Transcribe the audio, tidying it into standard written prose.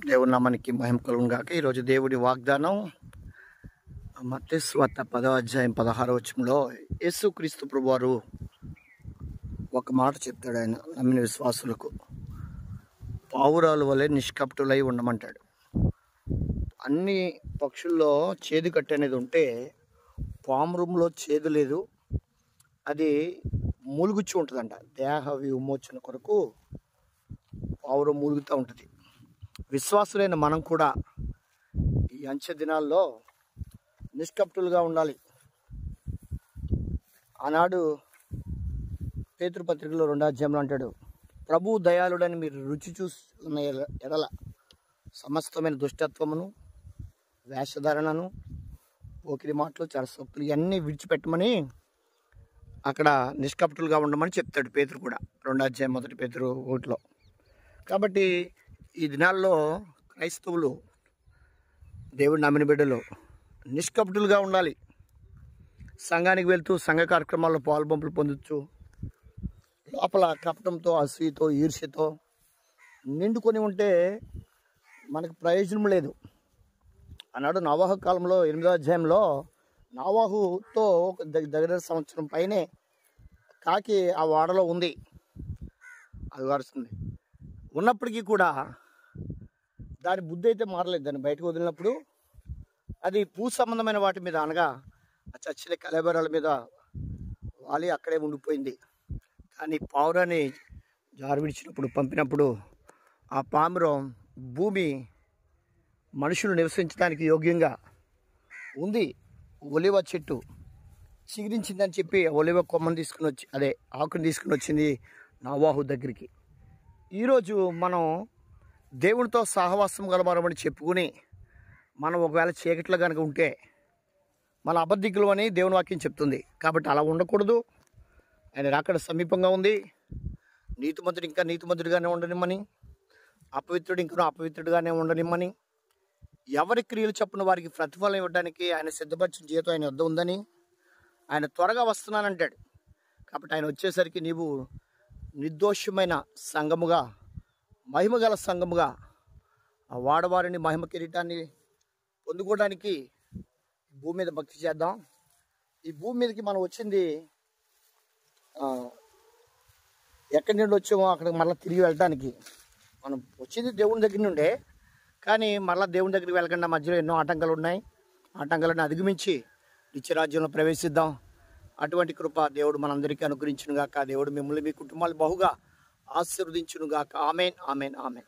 దేవుని నామానికి మహిమ కలుగును గాక. ఈరోజు దేవుడి వాగ్దానం మత్తయి సువార్త 10వ అధ్యాయం 16వ వచనంలో యేసుక్రీస్తు ప్రభువారు ఒక మాట చెప్తాడు. ఆయన నమ్మిన విశ్వాసులకు పావురాల వలె నిష్కపటులై ఉండమంటాడు. అన్ని పక్షుల్లో చేదు కట్టు అనేది ఉంటే పాము రూమ్లో చేదు లేదు, అది మూలుగుచ్చి ఉంటుందంట. దేహ విమోచన కొరకు పావురం మూలుగుతూ ఉంటుంది. విశ్వాసులైన మనం కూడా ఈ అంచె దినాల్లో నిష్కపటులుగా ఉండాలి. ఆనాడు పేతురు పత్రికలో 2వ అధ్యాయంలో అంటాడు, ప్రభు దయాళుడని మీరు రుచి చూస్తున్న ఎడల సమస్తమైన దుష్టత్వమును, వేషధారణను, పోకిరి మాటలు, చరసొక్కులు ఇవన్నీ విడిచిపెట్టమని అక్కడ నిష్కపటులుగా ఉండమని చెప్తాడు పేతురు కూడా 2వ అధ్యాయం 1 పేతురు 1లో. కాబట్టి ఈ దినాల్లో క్రైస్తవులు, దేవుడి నమ్మిన బిడ్డలు నిష్కపటులుగా ఉండాలి. సంఘానికి వెళ్తూ సంఘ కార్యక్రమాల్లో పాల్పంపులు పొందొచ్చు, లోపల కపటంతో, అసూయతో, ఈర్ష్యతో నిండుకొని ఉంటే మనకు ప్రయోజనం లేదు. ఆనాడు నోవాహు కాలంలో 8వ అధ్యాయంలో నోవాహుతో దగ్గర సంవత్సరం పైనే కాకి ఆ వాడలో ఉంది, అది వరుస్తుంది. ఉన్నప్పటికీ కూడా దాని బుద్ధి అయితే మారలేదు. దాన్ని బయటకు వదిలినప్పుడు అది భూ సంబంధమైన వాటి మీద, అనగా ఆ చచ్చిన కళేబరాల మీద వాలి అక్కడే ఉండిపోయింది. కానీ పావురాన్ని జారు విడిచినప్పుడు, పంపినప్పుడు ఆ పావురం భూమి మనుషులు నివసించడానికి యోగ్యంగా ఉంది. ఒలివ చెట్టు చిగురించిందని చెప్పి ఒలివ కొమ్మను తీసుకుని వచ్చి, అదే ఆకుని తీసుకుని వచ్చింది నోవాహు దగ్గరికి. ఈరోజు మనం దేవునితో సహవాసం గలవారమని చెప్పుకుని మనం ఒకవేళ చీకట్లో కనుక ఉంటే మన అబద్ధికులు అని దేవుని వాక్యం చెప్తుంది. కాబట్టి అలా ఉండకూడదు. ఆయన రాకడ సమీపంగా ఉంది. నీతిమంతుడు ఇంకా నీతిమంతుడిగానే ఉండనిమ్మని, అపవిత్రుడు ఇంకా అపవిత్రుడిగానే ఉండనిమ్మని, ఎవరి క్రియలు చొప్పున వారికి ప్రతిఫలం ఇవ్వడానికి ఆయన సిద్ధపరిచిన జీవితం ఆయన వద్ద ఉందని, ఆయన త్వరగా వస్తున్నానంటాడు. కాబట్టి ఆయన వచ్చేసరికి నీవు నిర్దోషమైన సంఘముగా, మహిమగల సంఘముగా, ఆ వాడవారిని మహిమ కిరీటాన్ని పొందుకోవడానికి భూమి మీద భక్తి చేద్దాం. ఈ భూమి మీదకి మనం వచ్చింది ఎక్కడి నుండి వచ్చామో అక్కడికి మళ్ళీ తిరిగి వెళ్ళడానికి. మనం వచ్చింది దేవుని దగ్గర నుండే, కానీ మళ్ళీ దేవుని దగ్గరికి వెళ్ళకుండా మధ్యలో ఎన్నో ఆటంకాలు ఉన్నాయి. ఆటంకాలను అధిగమించి నిత్యరాజ్యంలో ప్రవేశిద్దాం. అటువంటి కృప దేవుడు మనందరికీ అనుగ్రహించునుగాక. దేవుడు మిమ్మల్ని, మీ కుటుంబాలు బహుగా ఆశీర్వదించునుగాక. Amen, amen, amen.